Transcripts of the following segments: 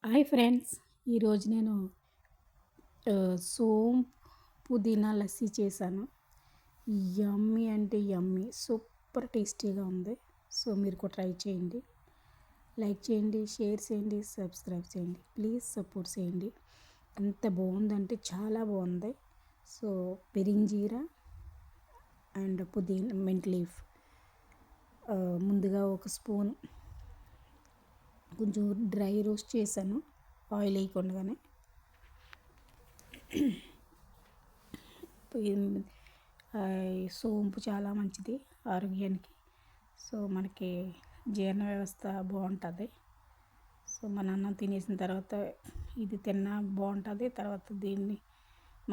Hi friends. ఈరోజు నేను సోంపు పుదీనా లస్సీ చేశాను. యమ్మీ అంటే యమ్మీ, సూపర్ టేస్టీగా ఉంది. సో మీరు కూడా ట్రై చేయండి. లైక్ చేయండి, షేర్ చేయండి, సబ్స్క్రైబ్ చేయండి. ప్లీజ్ సపోర్ట్ చేయండి. ఎంత బాగుందంటే చాలా బాగుంది. సో పెరింజీరా అండ్ పుదీనా మింట్ లీఫ్ ముందుగా ఒక స్పూన్ కొంచెం డ్రై రోస్ట్ చేశాను, ఆయిల్ వేయకుండానే. సోంపు చాలా మంచిది ఆరోగ్యానికి. సో మనకి జీర్ణ వ్యవస్థ బాగుంటుంది. సో మన అన్నం తినేసిన తర్వాత ఇది తిన్నా బాగుంటుంది. తర్వాత దీన్ని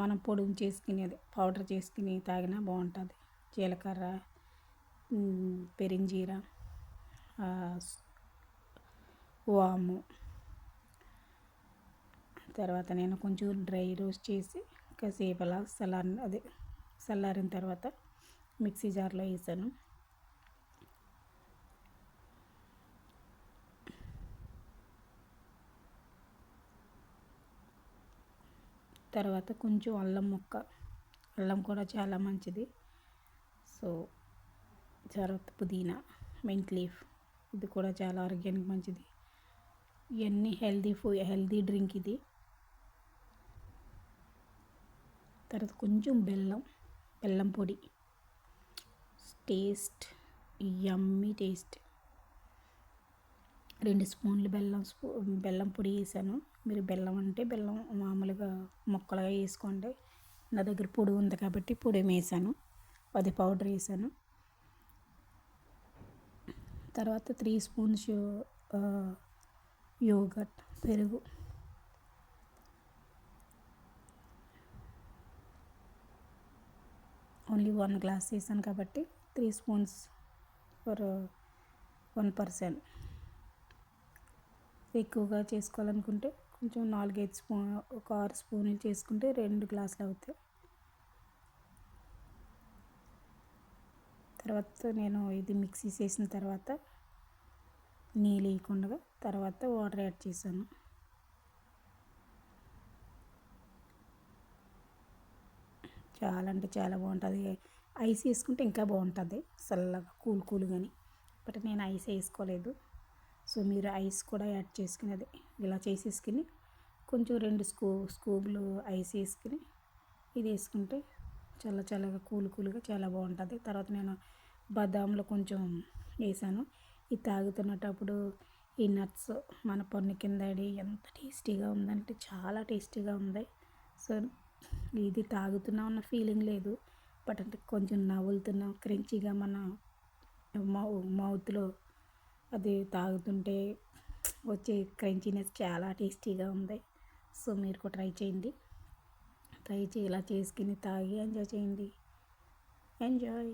మనం పొడుగు చేసుకునేది పౌడర్ చేసుకుని తాగినా బాగుంటుంది. జీలకర్ర, పెరింజీరా, వాము. తర్వాత నేను కొంచెం డ్రై రోస్ట్ చేసి కాసేపు అలా చల్లారిన తర్వాత మిక్సీ జార్లో వేసాను. తర్వాత కొంచెం అల్లం కూడా చాలా మంచిది. సో తర్వాత పుదీనా, మింట్ లీఫ్, ఇది కూడా చాలా ఆరోగ్యానికి మంచిది. ఇవన్నీ హెల్దీ డ్రింక్ ఇది. తర్వాత కొంచెం బెల్లం పొడి, టేస్ట్ యమ్మీ టేస్ట్. 2 స్పూన్లు బెల్లం పొడి వేసాను. మీరు బెల్లం అంటే బెల్లం మామూలుగా ముక్కలుగా వేసుకోండి. నా దగ్గర పొడి ఉంది కాబట్టి పొడి వేసాను, అది పౌడర్ వేసాను. తర్వాత 3 స్పూన్స్ యోగర్ట్, పెరుగు. ఓన్లీ 1 గ్లాస్ వేసాను కాబట్టి 3 స్పూన్స్ ఫర్ 1 పర్సన్. ఎక్కువగా చేసుకోవాలనుకుంటే కొంచెం 4-5 స్పూన్, ఒక 6 స్పూన్లు చేసుకుంటే 2 గ్లాసులు అవుతాయి. తర్వాత నేను ఇది మిక్సీ చేసిన తర్వాత నీళ్ళు వేయకుండా తర్వాత వాటర్ యాడ్ చేశాను. చాలా అంటే చాలా బాగుంటుంది. ఐస్ వేసుకుంటే ఇంకా బాగుంటుంది, చల్లగా కూల్గాని. బట్ నేను ఐస్ వేసుకోలేదు. సో మీరు ఐస్ కూడా యాడ్ చేసుకునేది ఇలా చేసేసుకుని కొంచెం 2 స్కూపులు ఐస్ వేసుకుని ఇది వేసుకుంటే చల్లగా కూల్గా చాలా బాగుంటుంది. తర్వాత నేను బాదాంలో కొంచెం వేసాను. ఇది తాగుతున్నప్పుడు ఈ నట్స్ మన పన్ను కింద ఎంత టేస్టీగా ఉందంటే చాలా టేస్టీగా ఉంది. సో ఇది తాగుతున్నా ఉన్న ఫీలింగ్ లేదు, బట్ అంటే కొంచెం నవ్వులుతున్నా క్రంచీగా మన మౌత్లో అది తాగుతుంటే వచ్చే క్రంచీనెస్ చాలా టేస్టీగా ఉంది. సో మీరు కూడా ట్రై చేయండి. ఇలా చేసుకుని తాగి ఎంజాయ్ చేయండి. ఎంజాయ్.